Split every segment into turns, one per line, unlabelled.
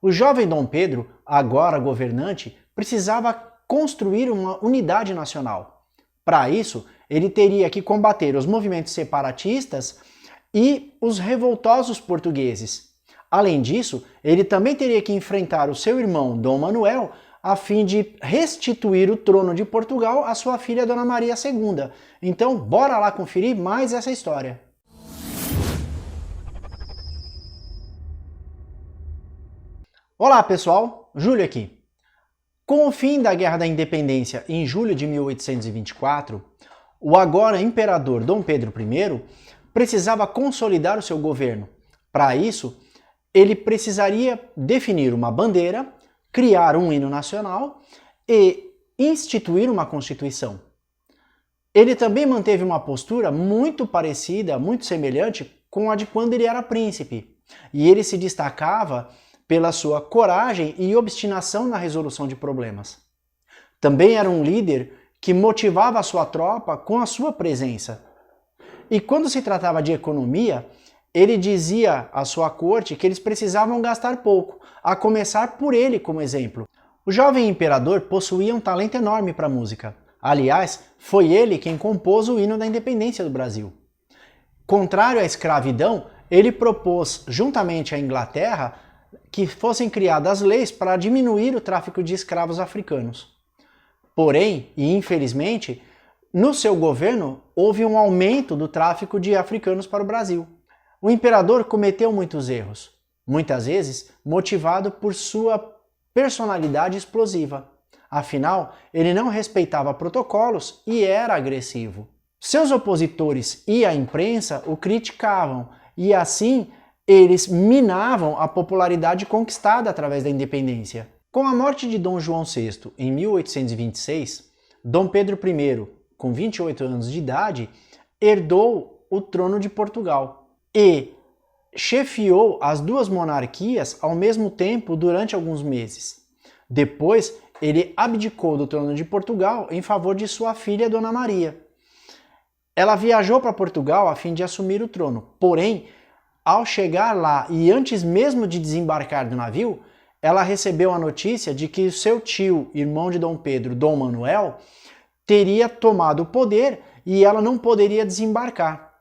O jovem Dom Pedro, agora governante, precisava construir uma unidade nacional. Para isso, ele teria que combater os movimentos separatistas e os revoltosos portugueses. Além disso, ele também teria que enfrentar o seu irmão Dom Manuel a fim de restituir o trono de Portugal à sua filha Dona Maria II. Então, bora lá conferir mais essa história. Olá pessoal, Júlio aqui. Com o fim da Guerra da Independência em julho de 1824, o agora imperador Dom Pedro I precisava consolidar o seu governo. Para isso, ele precisaria definir uma bandeira, criar um hino nacional e instituir uma constituição. Ele também manteve uma postura muito parecida, muito semelhante com a de quando ele era príncipe, e ele se destacava pela sua coragem e obstinação na resolução de problemas. Também era um líder que motivava a sua tropa com a sua presença. E quando se tratava de economia, ele dizia à sua corte que eles precisavam gastar pouco, a começar por ele como exemplo. O jovem imperador possuía um talento enorme para a música. Aliás, foi ele quem compôs o hino da independência do Brasil. Contrário à escravidão, ele propôs, juntamente à Inglaterra, que fossem criadas leis para diminuir o tráfico de escravos africanos. Porém, e infelizmente, no seu governo houve um aumento do tráfico de africanos para o Brasil. O imperador cometeu muitos erros, muitas vezes motivado por sua personalidade explosiva. Afinal, ele não respeitava protocolos e era agressivo. Seus opositores e a imprensa o criticavam e assim eles minavam a popularidade conquistada através da independência. Com a morte de Dom João VI em 1826, Dom Pedro I, com 28 anos de idade, herdou o trono de Portugal e chefiou as duas monarquias ao mesmo tempo durante alguns meses. Depois, ele abdicou do trono de Portugal em favor de sua filha Dona Maria. Ela viajou para Portugal a fim de assumir o trono, porém, ao chegar lá e antes mesmo de desembarcar do navio, ela recebeu a notícia de que seu tio, irmão de Dom Pedro, Dom Manuel, teria tomado o poder e ela não poderia desembarcar.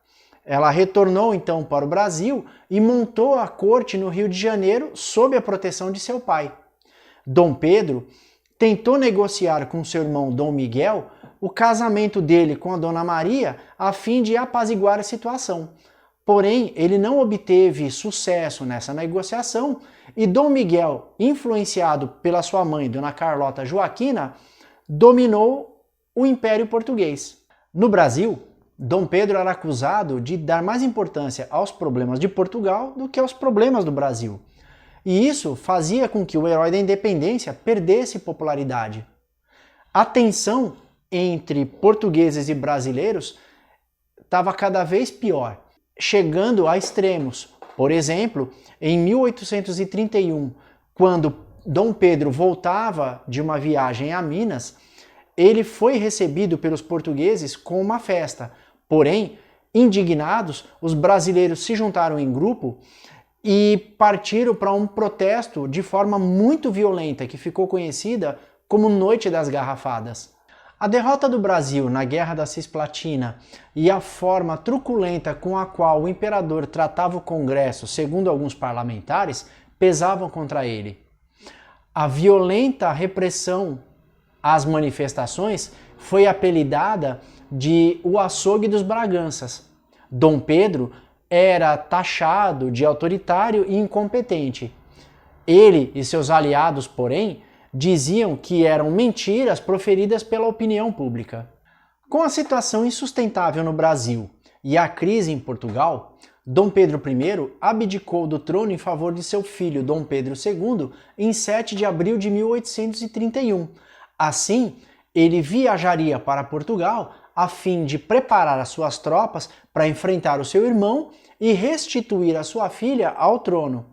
Ela retornou então para o Brasil e montou a corte no Rio de Janeiro sob a proteção de seu pai. Dom Pedro tentou negociar com seu irmão Dom Miguel o casamento dele com a Dona Maria a fim de apaziguar a situação. Porém, ele não obteve sucesso nessa negociação e Dom Miguel, influenciado pela sua mãe, Dona Carlota Joaquina, dominou o Império Português. No Brasil, Dom Pedro era acusado de dar mais importância aos problemas de Portugal do que aos problemas do Brasil. E isso fazia com que o herói da independência perdesse popularidade. A tensão entre portugueses e brasileiros estava cada vez pior, chegando a extremos. Por exemplo, em 1831, quando Dom Pedro voltava de uma viagem a Minas, ele foi recebido pelos portugueses com uma festa. Porém, indignados, os brasileiros se juntaram em grupo e partiram para um protesto de forma muito violenta, que ficou conhecida como Noite das Garrafadas. A derrota do Brasil na Guerra da Cisplatina e a forma truculenta com a qual o imperador tratava o Congresso, segundo alguns parlamentares, pesavam contra ele. A violenta repressão às manifestações foi apelidada de o açougue dos Braganças. Dom Pedro era taxado de autoritário e incompetente. Ele e seus aliados, porém, diziam que eram mentiras proferidas pela opinião pública. Com a situação insustentável no Brasil e a crise em Portugal, Dom Pedro I abdicou do trono em favor de seu filho Dom Pedro II em 7 de abril de 1831. Assim, ele viajaria para Portugal a fim de preparar as suas tropas para enfrentar o seu irmão e restituir a sua filha ao trono.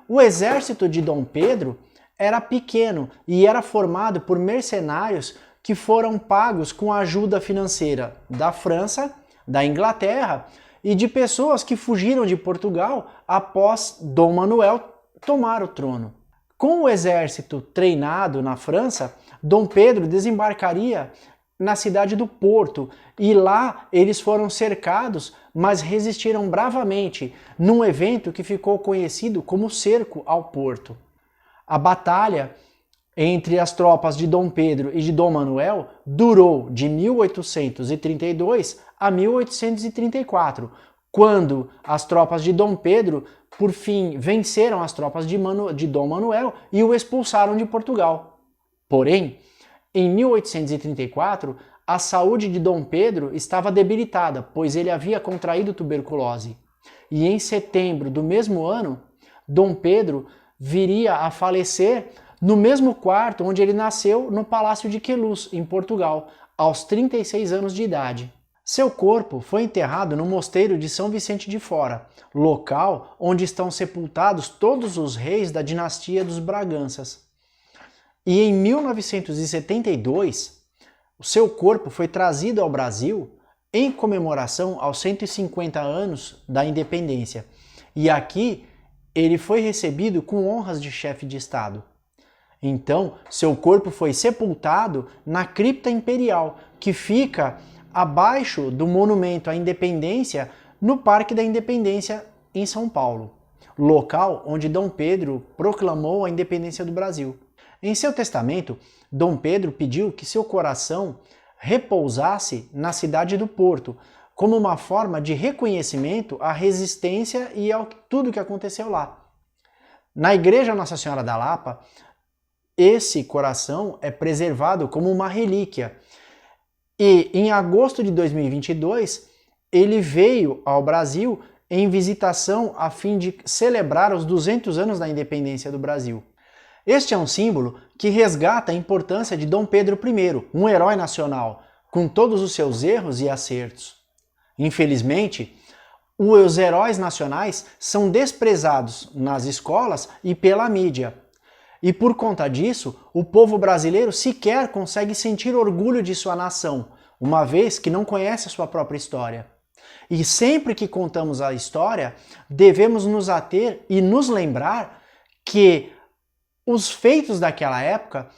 O exército de Dom Pedro era pequeno e era formado por mercenários que foram pagos com ajuda financeira da França, da Inglaterra e de pessoas que fugiram de Portugal após Dom Manuel tomar o trono. Com o exército treinado na França, Dom Pedro desembarcaria na cidade do Porto e lá eles foram cercados, mas resistiram bravamente num evento que ficou conhecido como Cerco ao Porto. A batalha entre as tropas de Dom Pedro e de Dom Manuel durou de 1832 a 1834, quando as tropas de Dom Pedro, por fim, venceram as tropas de Dom Manuel e o expulsaram de Portugal. Porém, em 1834, a saúde de Dom Pedro estava debilitada, pois ele havia contraído tuberculose. E em setembro do mesmo ano, Dom Pedro viria a falecer no mesmo quarto onde ele nasceu, no Palácio de Queluz, em Portugal, aos 36 anos de idade. Seu corpo foi enterrado no Mosteiro de São Vicente de Fora, local onde estão sepultados todos os reis da dinastia dos Braganças. E em 1972, o seu corpo foi trazido ao Brasil em comemoração aos 150 anos da independência. E aqui ele foi recebido com honras de chefe de Estado. Então, seu corpo foi sepultado na cripta imperial, que fica abaixo do Monumento à Independência, no Parque da Independência, em São Paulo, local onde Dom Pedro proclamou a independência do Brasil. Em seu testamento, Dom Pedro pediu que seu coração repousasse na cidade do Porto, como uma forma de reconhecimento à resistência e a tudo que aconteceu lá. Na Igreja Nossa Senhora da Lapa, esse coração é preservado como uma relíquia. E em agosto de 2022, ele veio ao Brasil em visitação a fim de celebrar os 200 anos da independência do Brasil. Este é um símbolo que resgata a importância de Dom Pedro I, um herói nacional, com todos os seus erros e acertos. Infelizmente, os heróis nacionais são desprezados nas escolas e pela mídia. E por conta disso, o povo brasileiro sequer consegue sentir orgulho de sua nação, uma vez que não conhece a sua própria história. E sempre que contamos a história, devemos nos ater e nos lembrar que os feitos daquela época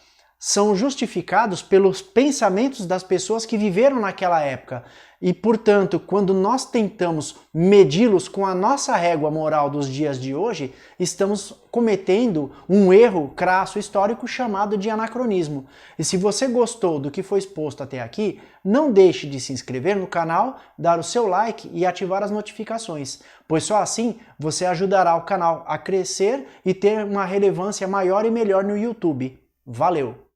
são justificados pelos pensamentos das pessoas que viveram naquela época. E, portanto, quando nós tentamos medi-los com a nossa régua moral dos dias de hoje, estamos cometendo um erro crasso histórico chamado de anacronismo. E se você gostou do que foi exposto até aqui, não deixe de se inscrever no canal, dar o seu like e ativar as notificações, pois só assim você ajudará o canal a crescer e ter uma relevância maior e melhor no YouTube. Valeu!